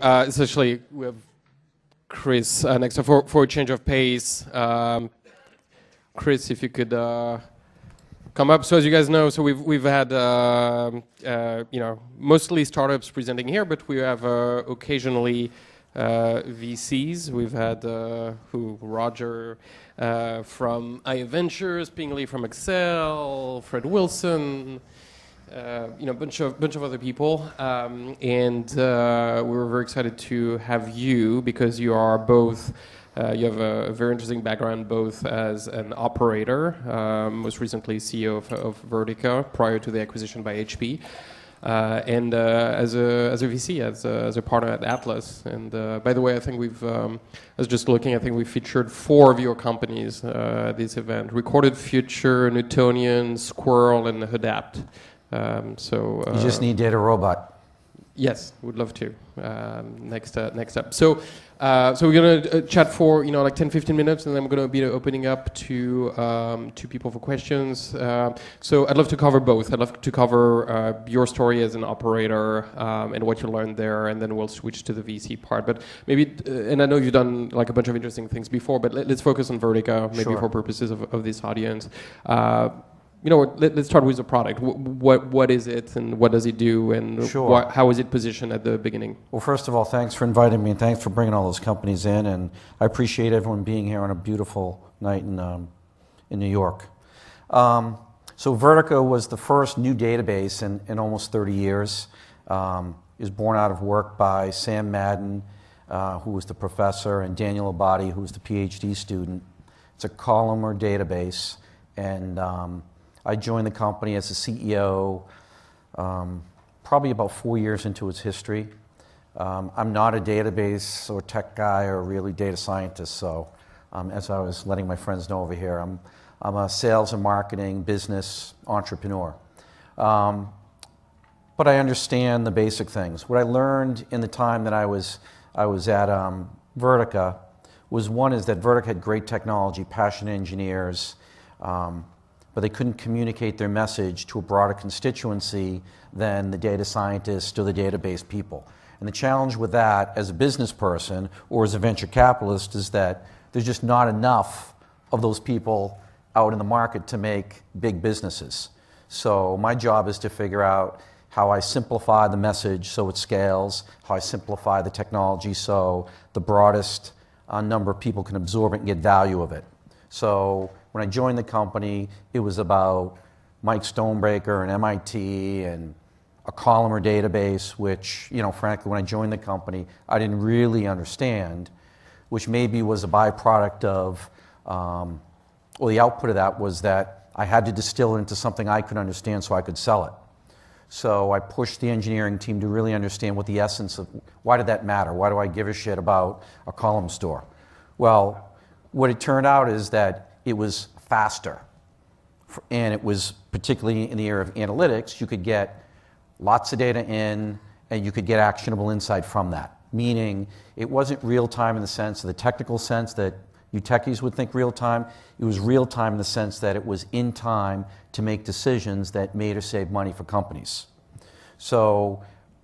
Essentially, we have Chris next up for a change of pace. Chris, if you could come up. So as you guys know, so we've had mostly startups presenting here, but we have occasionally VCs. We've had Roger from IA Ventures, Ping Li from Excel, Fred Wilson. Bunch of other people, and we were very excited to have you because you are both. You have a very interesting background, both as an operator, most recently CEO of Vertica, prior to the acquisition by HP, and as a VC, as a partner at Atlas. And by the way, I think I was just looking. I think we featured 4 of your companies at this event: Recorded Future, Newtonian, Squirrel, and Adapt. You just need Data Robot. Yes, would love to. Next up. So we're gonna chat for 10-15 minutes, and then we're gonna be opening up to people for questions. So I'd love to cover both. I'd love to cover your story as an operator and what you learned there, and then we'll switch to the VC part. But maybe, and I know you've done a bunch of interesting things before, but let's focus on Vertica, maybe for purposes of this audience. Let's start with the product. What is it, and what does it do, and how is it positioned at the beginning? Well, first of all, thanks for inviting me, and thanks for bringing all those companies in. And I appreciate everyone being here on a beautiful night in New York. So Vertica was the first new database in almost 30 years. It was born out of work by Sam Madden, who was the professor, and Daniel Abadi, who was the PhD student. It's a columnar database, and I joined the company as a CEO probably about 4 years into its history. I'm not a database or tech guy or really data scientist, so as I was letting my friends know over here, I'm a sales and marketing business entrepreneur. But I understand the basic things. What I learned in the time that I was at Vertica was, one is that Vertica had great technology, passionate engineers, but they couldn't communicate their message to a broader constituency than the data scientists or the database people. And the challenge with that as a business person or as a venture capitalist is that there's just not enough of those people out in the market to make big businesses. So my job is to figure out how I simplify the message so it scales, how I simplify the technology so the broadest number of people can absorb it and get value of it. So when I joined the company, it was about Mike Stonebreaker and MIT and a columnar database, which, frankly, when I joined the company, I didn't really understand, which maybe was a byproduct of, the output of that was that I had to distill it into something I could understand so I could sell it. So I pushed the engineering team to really understand what the essence of, why did that matter? Why do I give a shit about a column store? Well, what it turned out is that it was faster, and it was particularly in the area of analytics. You could get lots of data in, and you could get actionable insight from that. Meaning, it wasn't real time in the sense of the technical sense that you techies would think real time. It was real time in the sense that it was in time to make decisions that made or saved money for companies. So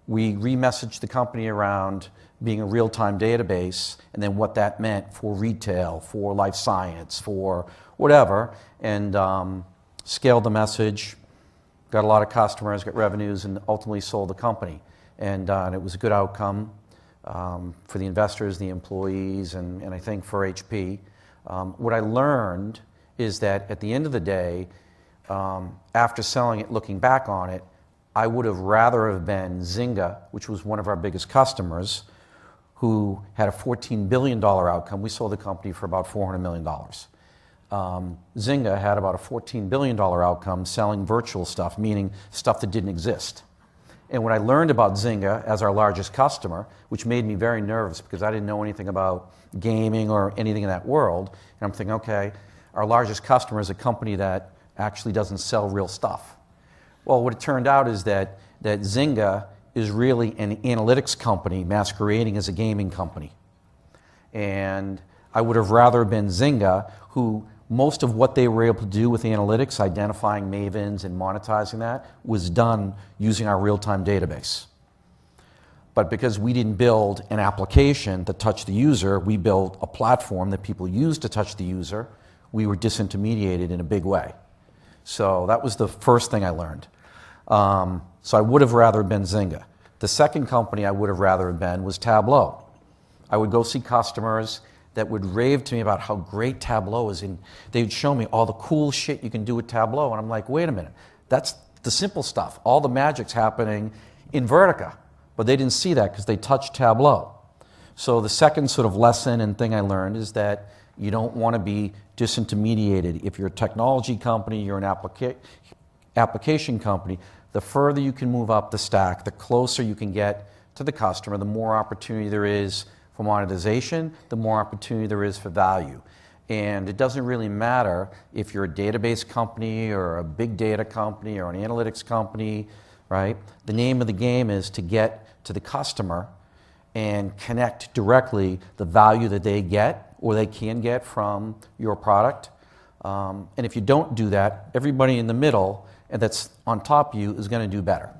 we re-messaged the company around being a real-time database, and then what that meant for retail, for life science, for whatever, and scaled the message, got a lot of customers, got revenues, and ultimately sold the company. And it was a good outcome for the investors, the employees, and I think for HP. What I learned is that at the end of the day, after selling it, looking back on it, I would have rather have been Zynga, which was one of our biggest customers, who had a $14 billion outcome. We sold the company for about $400 million. Zynga had about a $14 billion outcome selling virtual stuff, meaning stuff that didn't exist. And when I learned about Zynga as our largest customer, which made me very nervous because I didn't know anything about gaming or anything in that world, and I'm thinking, okay, our largest customer is a company that actually doesn't sell real stuff. Well, what it turned out is that Zynga is really an analytics company masquerading as a gaming company. And I would have rather been Zynga, who most of what they were able to do with analytics, identifying mavens and monetizing that, was done using our real-time database. But because we didn't build an application that touched the user, we built a platform that people use to touch the user, we were disintermediated in a big way. So that was the first thing I learned. So I would have rather been Zynga. The second company I would have rather been was Tableau. I would go see customers that would rave to me about how great Tableau is, and they would show me all the cool shit you can do with Tableau, and I'm like, wait a minute, that's the simple stuff. All the magic's happening in Vertica, but they didn't see that because they touched Tableau. So the second sort of lesson and thing I learned is that you don't want to be disintermediated. If you're a technology company, you're an application company, the further you can move up the stack, the closer you can get to the customer, the more opportunity there is for monetization, the more opportunity there is for value. And it doesn't really matter if you're a database company or a big data company or an analytics company, right? The name of the game is to get to the customer and connect directly the value that they get or they can get from your product. And if you don't do that, everybody in the middle and that's on top of you is going to do better.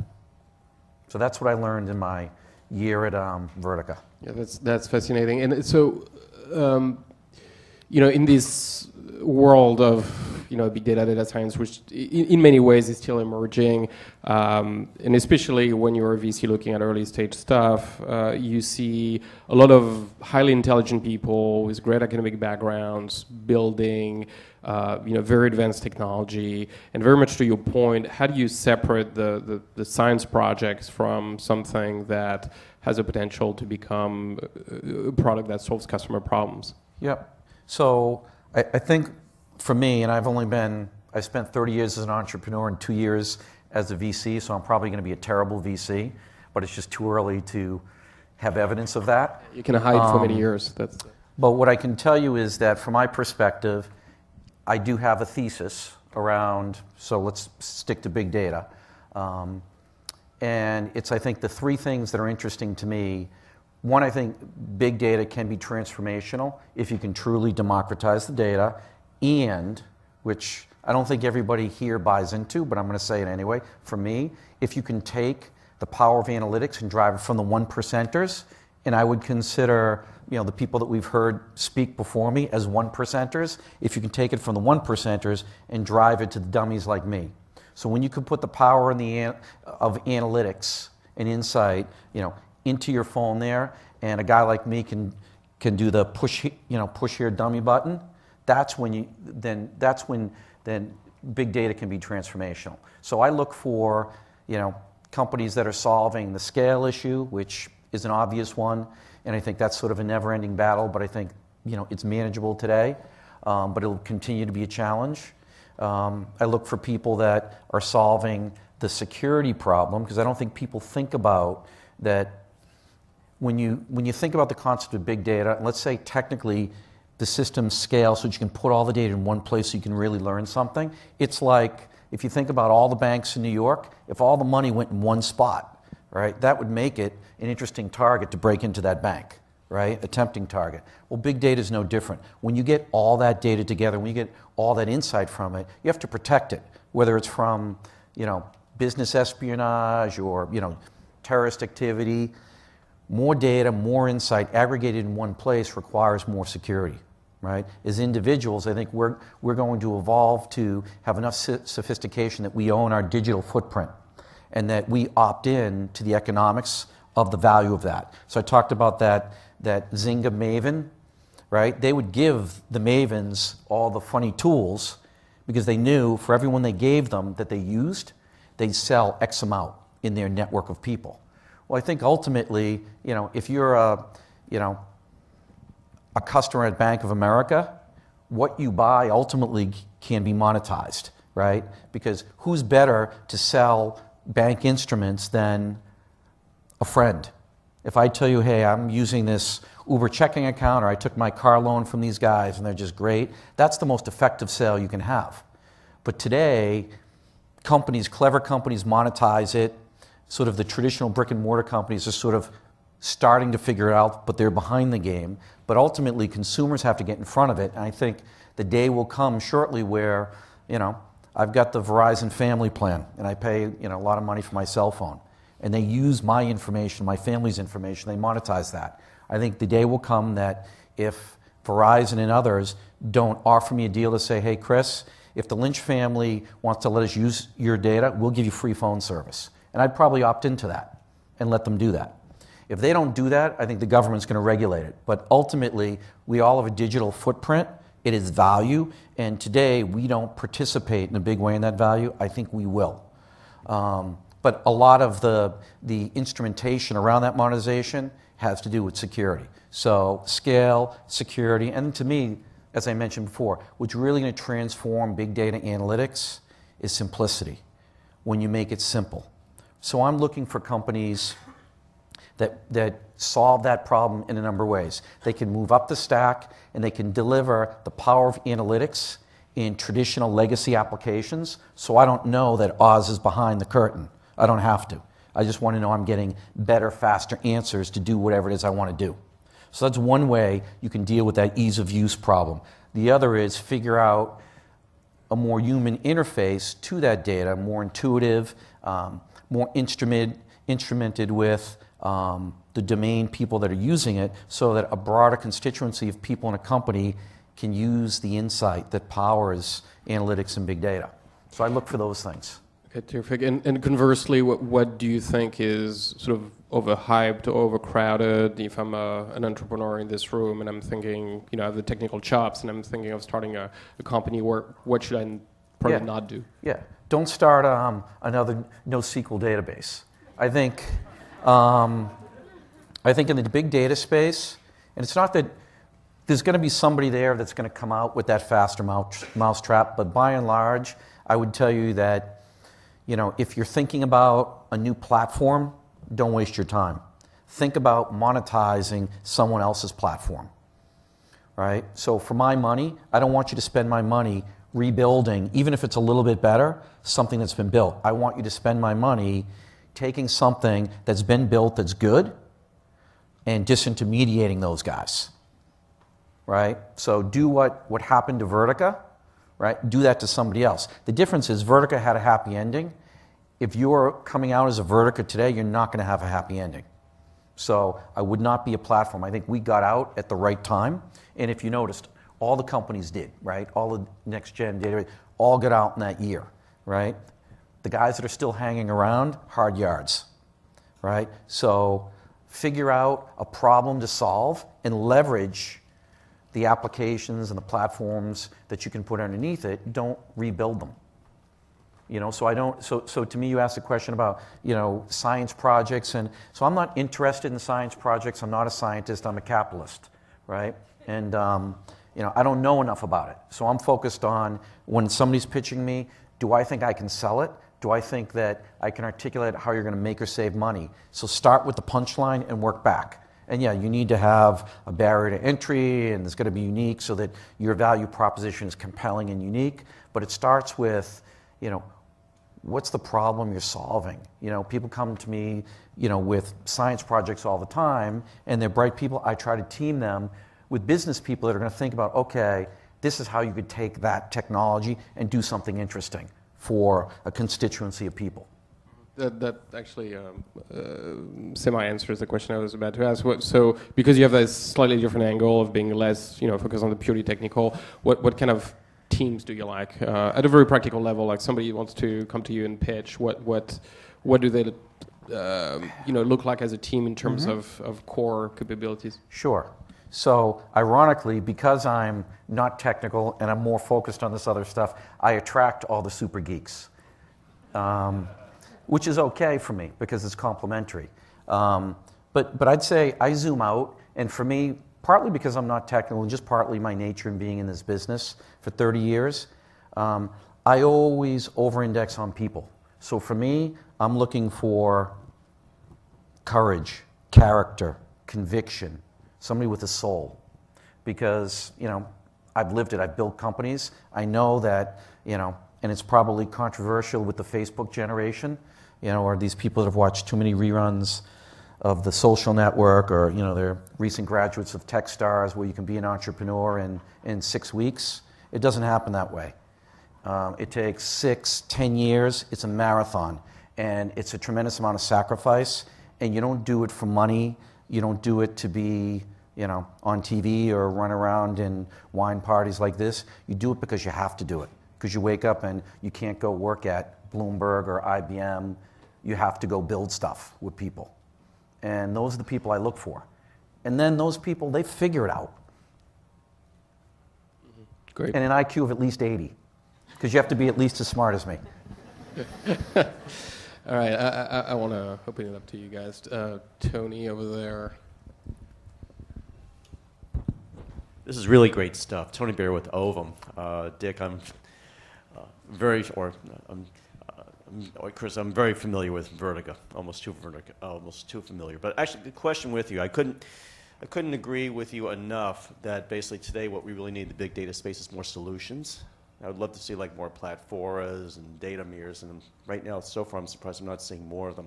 So that's what I learned in my year at Vertica. Yeah, that's fascinating. And so, in this world of big data science, which in many ways is still emerging, and especially when you're a VC looking at early stage stuff, you see a lot of highly intelligent people with great academic backgrounds building very advanced technology. And very much to your point, how do you separate the science projects from something that has a potential to become a product that solves customer problems? Yep. So I think for me, and I spent 30 years as an entrepreneur and 2 years as a VC, so I'm probably going to be a terrible VC, but it's just too early to have evidence of that. You can hide for many years. But what I can tell you is that from my perspective, I do have a thesis around, so let's stick to big data. And it's, I think, the three things that are interesting to me. One, I think big data can be transformational if you can truly democratize the data, and, which I don't think everybody here buys into, but I'm going to say it anyway, for me, if you can take the power of analytics and drive it from the 1%ers, and I would consider the people that we've heard speak before me as 1%ers, if you can take it from the 1%ers and drive it to the dummies like me. So when you can put the power of analytics and insight, into your phone there, and a guy like me can do the push here dummy button, that's when big data can be transformational. So I look for companies that are solving the scale issue, which is an obvious one, and I think that's sort of a never-ending battle, but I think it's manageable today, but it'll continue to be a challenge. I look for people that are solving the security problem, because I don't think people think about that. When you think about the concept of big data, let's say technically the systems scale so that you can put all the data in one place so you can really learn something. It's like if you think about all the banks in New York, if all the money went in one spot, right, that would make it an interesting target to break into that bank, right, a tempting target. Well, big data is no different. When you get all that data together, when you get all that insight from it, you have to protect it, whether it's from business espionage or terrorist activity. More data, more insight aggregated in one place requires more security, right? As individuals, I think we're going to evolve to have enough sophistication that we own our digital footprint and that we opt in to the economics of the value of that. So I talked about that Zynga Maven, right? They would give the Mavens all the funny tools because they knew for everyone they gave them that they used, they'd sell X amount in their network of people. Well, I think ultimately, if you're a customer at Bank of America, what you buy ultimately can be monetized, right? Because who's better to sell bank instruments than a friend? If I tell you, hey, I'm using this Uber checking account, or I took my car loan from these guys and they're just great, that's the most effective sale you can have. But today, clever companies monetize it. Sort of the traditional brick and mortar companies are sort of starting to figure it out, but they're behind the game. But ultimately, consumers have to get in front of it. And I think the day will come shortly where, I've got the Verizon family plan and I pay, a lot of money for my cell phone. and they use my information, my family's information, they monetize that. I think the day will come that if Verizon and others don't offer me a deal to say, hey, Chris, if the Lynch family wants to let us use your data, we'll give you free phone service. And I'd probably opt into that and let them do that. If they don't do that, I think the government's going to regulate it. But ultimately, we all have a digital footprint. It is value. And today, we don't participate in a big way in that value. I think we will. But a lot of the instrumentation around that monetization has to do with security. So scale, security, and to me, as I mentioned before, what's really going to transform big data analytics is simplicity, when you make it simple. So I'm looking for companies that solve that problem in a number of ways. They can move up the stack, and they can deliver the power of analytics in traditional legacy applications, so I don't know that Oz is behind the curtain. I don't have to. I just want to know I'm getting better, faster answers to do whatever it is I want to do. So that's one way you can deal with that ease of use problem. The other is figure out a more human interface to that data, more intuitive, more instrumented with the domain people that are using it, so that a broader constituency of people in a company can use the insight that powers analytics and big data. So I look for those things. Okay, terrific. And conversely, what do you think is sort of overhyped or overcrowded? If I'm an entrepreneur in this room and I'm thinking, I have the technical chops and I'm thinking of starting a company, what should I probably not do? Yeah, don't start another NoSQL database. I think in the big data space, and it's not that there's going to be somebody there that's going to come out with that faster mousetrap, but by and large, I would tell you that if you're thinking about a new platform, don't waste your time. Think about monetizing someone else's platform, right? So for my money, I don't want you to spend my money rebuilding, even if it's a little bit better, something that's been built. I want you to spend my money taking something that's been built that's good and disintermediating those guys, right? So do what happened to Vertica, right? Do that to somebody else. The difference is Vertica had a happy ending. If you're coming out as a Vertica today, you're not going to have a happy ending. So I would not be a platform. I think we got out at the right time. And if you noticed, all the companies did, right? All the next-gen data, all got out in that year, right? The guys that are still hanging around, hard yards, right? So figure out a problem to solve and leverage the applications and the platforms that you can put underneath it. Don't rebuild them. So to me, you asked a question about, science projects, and so I'm not interested in science projects. I'm not a scientist. I'm a capitalist, right? And I don't know enough about it. So I'm focused on, when somebody's pitching me, do I think I can sell it? Do I think that I can articulate how you're going to make or save money? So start with the punchline and work back. And yeah, you need to have a barrier to entry, and it's going to be unique so that your value proposition is compelling and unique. But it starts with, what's the problem you're solving? People come to me, with science projects all the time, and they're bright people. I try to team them with business people that are going to think about, okay, this is how you could take that technology and do something interesting for a constituency of people. That actually semi-answers the question I was about to ask. So because you have this slightly different angle of being less, focused on the purely technical, what kind of teams do you like? At a very practical level, like somebody wants to come to you and pitch, what do they look like as a team in terms of core capabilities? Sure. So ironically, because I'm not technical and I'm more focused on this other stuff, I attract all the super geeks. Which is okay for me because it's complementary. But I'd say I zoom out, and for me, partly because I'm not technical and just partly my nature in being in this business for 30 years, I always over-index on people. So for me, I'm looking for courage, character, conviction, somebody with a soul. Because, I've lived it, I've built companies. I know that, and it's probably controversial with the Facebook generation, or these people that have watched too many reruns of The Social Network, or they're recent graduates of Techstars, where you can be an entrepreneur in 6 weeks. It doesn't happen that way. It takes 6, 10 years. It's a marathon. and it's a tremendous amount of sacrifice, and you don't do it for money, you don't do it to be, you know, on TV or run around in wine parties like this. You do it because you have to do it, because you wake up and you can't go work at Bloomberg or IBM. You have to go build stuff with people. And those are the people I look for. And then those people, they figure it out. Great. And an IQ of at least 80, because you have to be at least as smart as me. All right, I want to open it up to you guys. Tony over there. This is really great stuff. Tony Bear with Ovum. Dick, Chris, I'm very familiar with Vertica. Almost too familiar. But actually, the question with you, I couldn't agree with you enough that basically today what we really need in the big data space is more solutions. I would love to see like more platforms and data mirrors, and right now, so far, I'm surprised I'm not seeing more of them.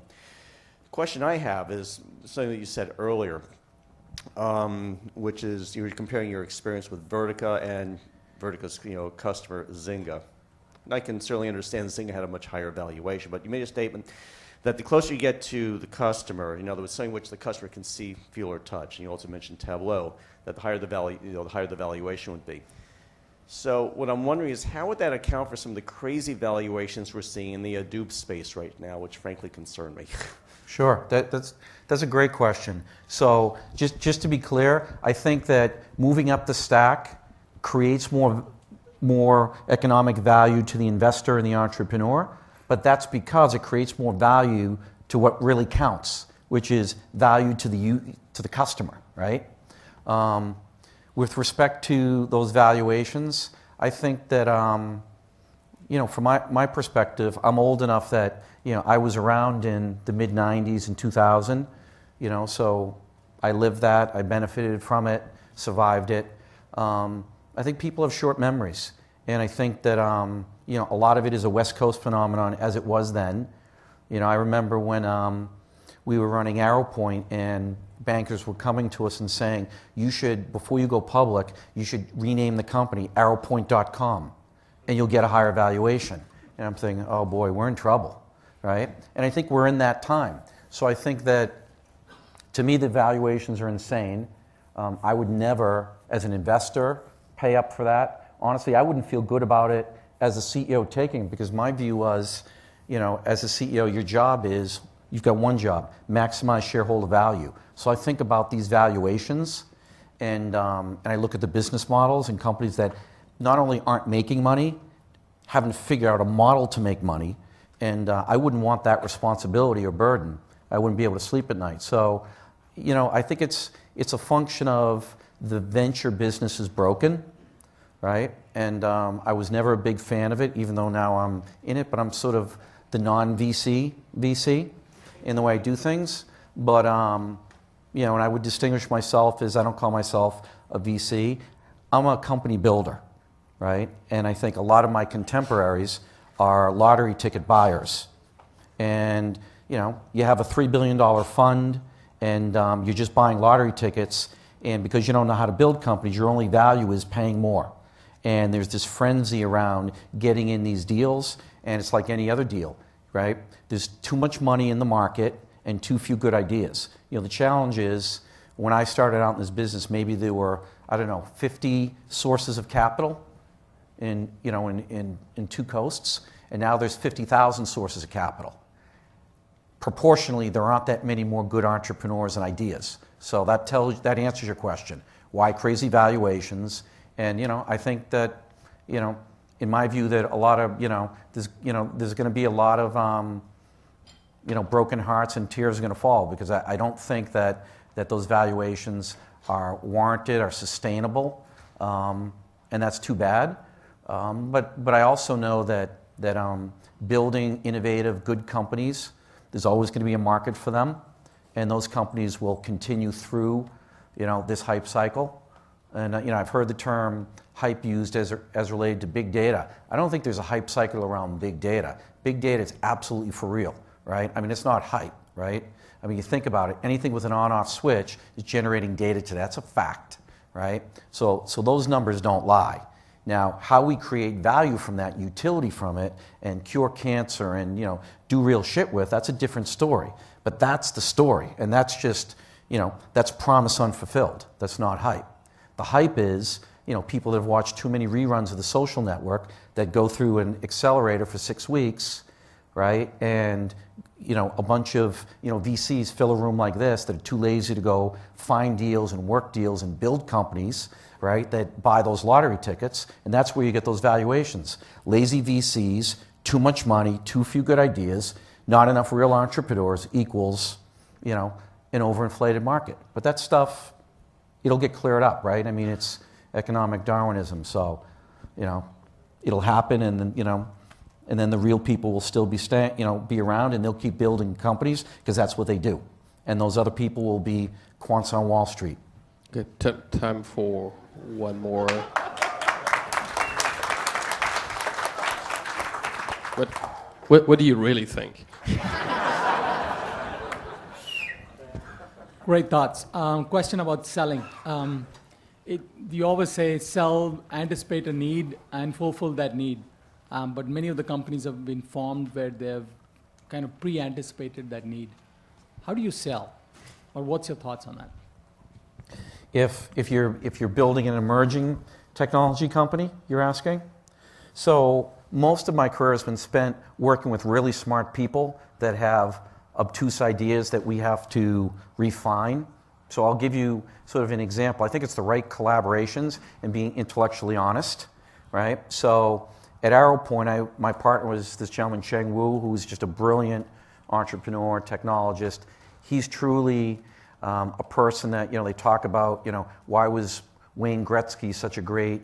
The question I have is something that you said earlier, which is you were comparing your experience with Vertica and Vertica's customer Zynga. And I can certainly understand Zynga had a much higher valuation, but you made a statement that the closer you get to the customer, in other words, something which the customer can see, feel, or touch, and you also mentioned Tableau, that the higher the value, the higher the valuation would be. So what I'm wondering is how would that account for some of the crazy valuations we're seeing in the Hadoop space right now, which frankly concern me? Sure, that's a great question. So just to be clear, I think that moving up the stack creates more economic value to the investor and the entrepreneur, but that's because it creates more value to what really counts, which is value to the customer, right? With respect to those valuations, I think that, from my perspective, I'm old enough that, I was around in the mid-90s and 2000, so I lived that, I benefited from it, survived it. I think people have short memories, and I think that, a lot of it is a West Coast phenomenon as it was then. I remember when we were running ArrowPoint and bankers were coming to us and saying, before you go public, you should rename the company arrowpoint.com and you'll get a higher valuation. And I'm thinking, oh boy, we're in trouble, right? And I think we're in that time. So I think that, to me, the valuations are insane. I would never, as an investor, pay up for that. Honestly, I wouldn't feel good about it as a CEO taking it, because my view was, as a CEO, your job is, you've got one job, maximize shareholder value. So I think about these valuations, and I look at the business models and companies that not only aren't making money, haven't figured out a model to make money, and I wouldn't want that responsibility or burden. I wouldn't be able to sleep at night. So, I think it's a function of the venture business is broken, right? And I was never a big fan of it, even though now I'm in it, but I'm sort of the non-VC in the way I do things. But, and I would distinguish myself as I don't call myself a VC. I'm a company builder, right? And I think a lot of my contemporaries are lottery ticket buyers. And, you have a $3 billion fund and you're just buying lottery tickets, and because you don't know how to build companies, your only value is paying more. And there's this frenzy around getting in these deals, and it's like any other deal, right? There's too much money in the market and too few good ideas. The challenge is, when I started out in this business, maybe there were, 50 sources of capital in two coasts, and now there's 50,000 sources of capital. Proportionally, there aren't that many more good entrepreneurs and ideas. So that answers your question. Why crazy valuations? And, I think that, in my view, that a lot of, there's going to be a lot of, broken hearts and tears are going to fall, because I don't think that those valuations are warranted, are sustainable, and that's too bad. But I also know that building innovative, good companies, there's always going to be a market for them, and those companies will continue through, this hype cycle. And I've heard the term hype used as related to big data. I don't think there's a hype cycle around big data. Big data is absolutely for real, right? It's not hype, right? You think about it. Anything with an on-off switch is generating data today. That's a fact, right? So those numbers don't lie. Now, how we create value from that, utility from it, and cure cancer and, you know, do real shit with, that's a different story. But that's the story, and that's just, you know, that's promise unfulfilled. That's not hype. The hype is, you know, people that have watched too many reruns of The Social Network that go through an accelerator for 6 weeks, right? And, you know, a bunch of, you know, VCs fill a room like this that are too lazy to go find deals and work deals and build companies, right, that buy those lottery tickets, and that's where you get those valuations. Lazy VCs, too much money, too few good ideas, not enough real entrepreneurs equals, you know, an overinflated market. But that stuff, it'll get cleared up, right? I mean, it's economic Darwinism, so, you know, it'll happen, and then, you know, and then the real people will still be be around, and they'll keep building companies because that's what they do. And those other people will be quants on Wall Street. Good. Time for one more. What do you really think? Great thoughts. Question about selling. You always say sell, anticipate a need, and fulfill that need. But many of the companies have been formed where they've kind of pre-anticipated that need. How do you sell? Or what's your thoughts on that? If you're building an emerging technology company, you're asking? So most of my career has been spent working with really smart people that have obtuse ideas that we have to refine. So I'll give you sort of an example. I think it's the right collaborations and being intellectually honest, right? So at ArrowPoint, my partner was this gentleman, Cheng Wu, who was just a brilliant entrepreneur, technologist. He's truly a person that, you know, they talk about, you know, why was Wayne Gretzky such a great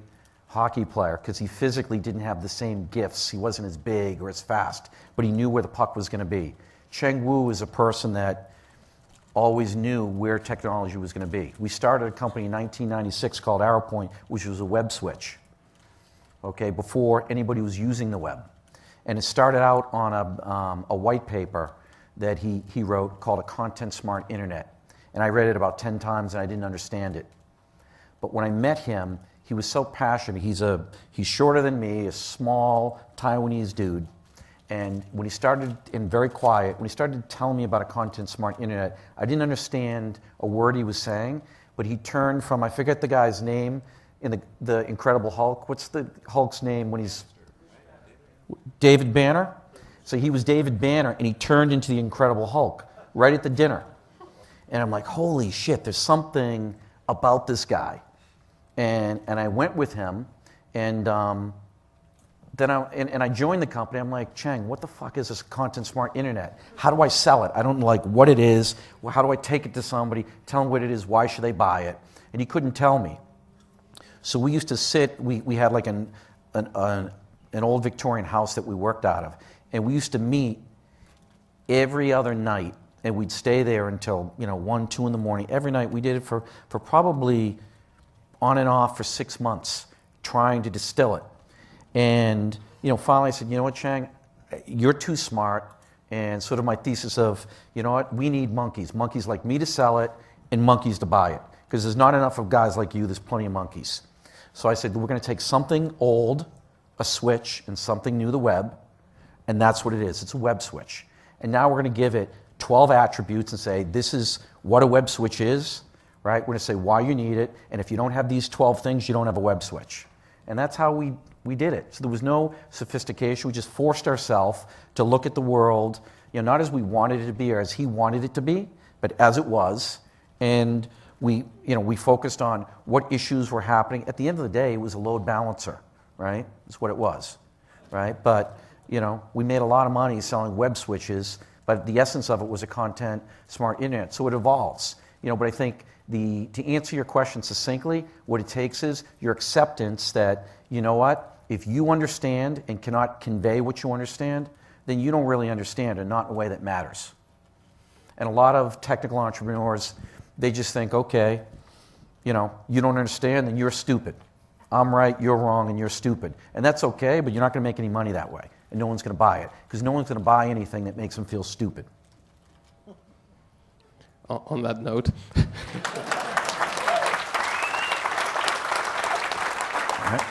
hockey player? Because he physically didn't have the same gifts. He wasn't as big or as fast, but he knew where the puck was going to be. Cheng Wu is a person that always knew where technology was going to be. We started a company in 1996 called ArrowPoint, which was a web switch, okay, before anybody was using the web. And it started out on a white paper that he wrote called A Content Smart Internet. And I read it about 10 times and I didn't understand it. But when I met him, he was so passionate. He's shorter than me, a small Taiwanese dude. And when he started, and very quiet, when he started telling me about A Content Smart Internet, I didn't understand a word he was saying, but he turned from, I forget the guy's name, in the Incredible Hulk. What's the Hulk's name when he's... David Banner? So he was David Banner, and he turned into the Incredible Hulk right at the dinner. And I'm like, holy shit, there's something about this guy. And I went with him, and then I joined the company. I'm like, Cheng, what the fuck is this Content Smart Internet? How do I sell it? I don't know, like, what it is. How do I take it to somebody, tell them what it is, why should they buy it? And he couldn't tell me. So we used to sit, we had like an old Victorian house that we worked out of. And we used to meet every other night, and we'd stay there until, 1, 2 in the morning. Every night. We did it for probably on and off for 6 months, trying to distill it. And, finally I said, you know what, Cheng, you're too smart. And sort of my thesis of, you know what, we need monkeys like me to sell it and monkeys to buy it. Because there's not enough of guys like you, there's plenty of monkeys. So I said, we're going to take something old, a switch, and something new, the web, and that's what it is. It's a web switch. And now we're going to give it 12 attributes and say, this is what a web switch is, right? We're going to say why you need it, and if you don't have these 12 things, you don't have a web switch. And that's how we did it. So there was no sophistication. We just forced ourselves to look at the world, not as we wanted it to be or as he wanted it to be, but as it was. And we focused on what issues were happening. At the end of the day, it was a load balancer, right? That's what it was, right? But, we made a lot of money selling web switches, but the essence of it was a content smart internet. So it evolves, but I think to answer your question succinctly, what it takes is your acceptance that, you know what, if you understand and cannot convey what you understand, then you don't really understand, and not in a way that matters. And a lot of technical entrepreneurs, they just think, okay, you don't understand, then you're stupid. I'm right, you're wrong, and you're stupid. And that's okay, but you're not going to make any money that way. And no one's going to buy it, because no one's going to buy anything that makes them feel stupid. On that note. All right.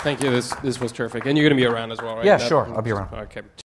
Thank you. This was terrific. And you're going to be around as well, right? Yeah, sure. I'll be around. Okay.